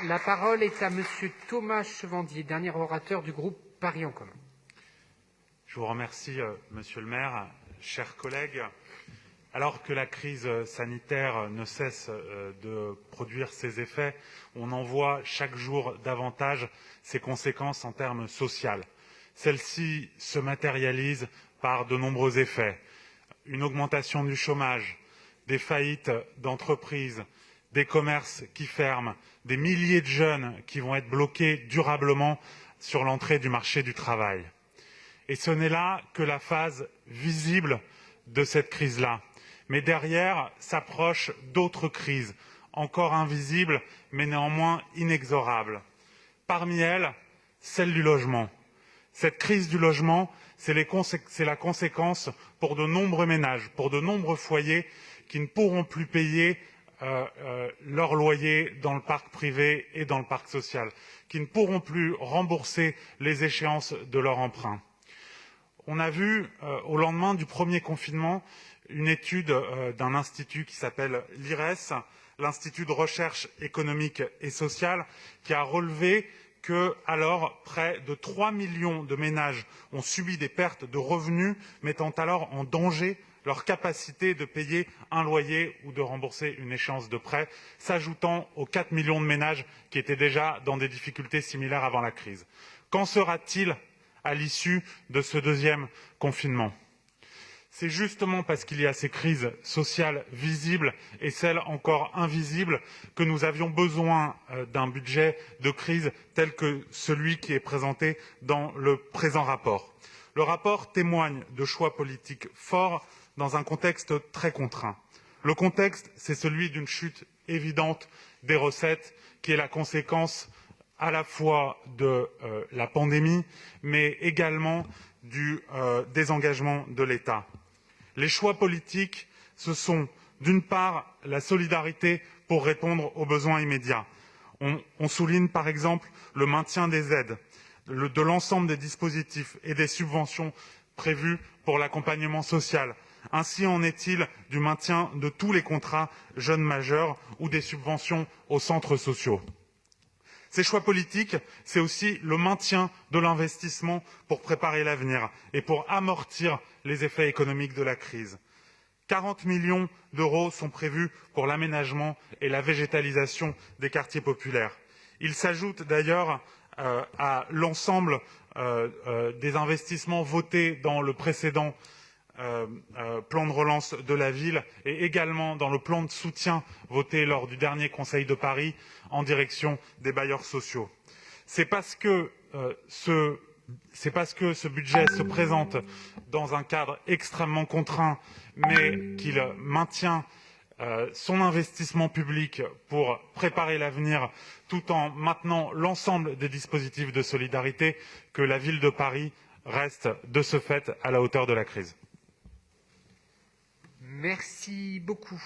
La parole est à Monsieur Thomas Chevandier, dernier orateur du groupe Paris en commun. Je vous remercie, Monsieur le maire, chers collègues. Alors que la crise sanitaire ne cesse de produire ses effets, on en voit chaque jour davantage ses conséquences en termes sociaux. Celles-ci se matérialisent par de nombreux effets. Une augmentation du chômage, des faillites d'entreprises, des commerces qui ferment, des milliers de jeunes qui vont être bloqués durablement sur l'entrée du marché du travail. Et ce n'est là que la phase visible de cette crise-là. Mais derrière s'approchent d'autres crises, encore invisibles, mais néanmoins inexorables. Parmi elles, celle du logement. Cette crise du logement, c'est la conséquence pour de nombreux ménages, pour de nombreux foyers qui ne pourront plus payer leur loyer dans le parc privé et dans le parc social, qui ne pourront plus rembourser les échéances de leur emprunt. On a vu au lendemain du premier confinement une étude d'un institut qui s'appelle l'IRES, l'Institut de recherche économique et sociale, qui a relevé que alors près de 3 millions de ménages ont subi des pertes de revenus, mettant alors en danger leur capacité de payer un loyer ou de rembourser une échéance de prêt, s'ajoutant aux 4 millions de ménages qui étaient déjà dans des difficultés similaires avant la crise. Qu'en sera-t-il à l'issue de ce deuxième confinement? C'est justement parce qu'il y a ces crises sociales visibles et celles encore invisibles que nous avions besoin d'un budget de crise tel que celui qui est présenté dans le présent rapport. Le rapport témoigne de choix politiques forts dans un contexte très contraint. Le contexte, c'est celui d'une chute évidente des recettes qui est la conséquence à la fois de la pandémie, mais également du désengagement de l'État. Les choix politiques, ce sont d'une part la solidarité pour répondre aux besoins immédiats. On souligne par exemple le maintien des aides, de l'ensemble des dispositifs et des subventions prévues pour l'accompagnement social. Ainsi en est-il du maintien de tous les contrats jeunes majeurs ou des subventions aux centres sociaux. Ces choix politiques, c'est aussi le maintien de l'investissement pour préparer l'avenir et pour amortir les effets économiques de la crise. 40 millions d'euros sont prévus pour l'aménagement et la végétalisation des quartiers populaires. Ils s'ajoutent d'ailleurs à l'ensemble des investissements votés dans le précédent plan de relance de la ville et également dans le plan de soutien voté lors du dernier Conseil de Paris en direction des bailleurs sociaux. C'est parce que ce budget se présente dans un cadre extrêmement contraint, mais qu'il maintient son investissement public pour préparer l'avenir tout en maintenant l'ensemble des dispositifs de solidarité que la ville de Paris reste de ce fait à la hauteur de la crise. Merci beaucoup.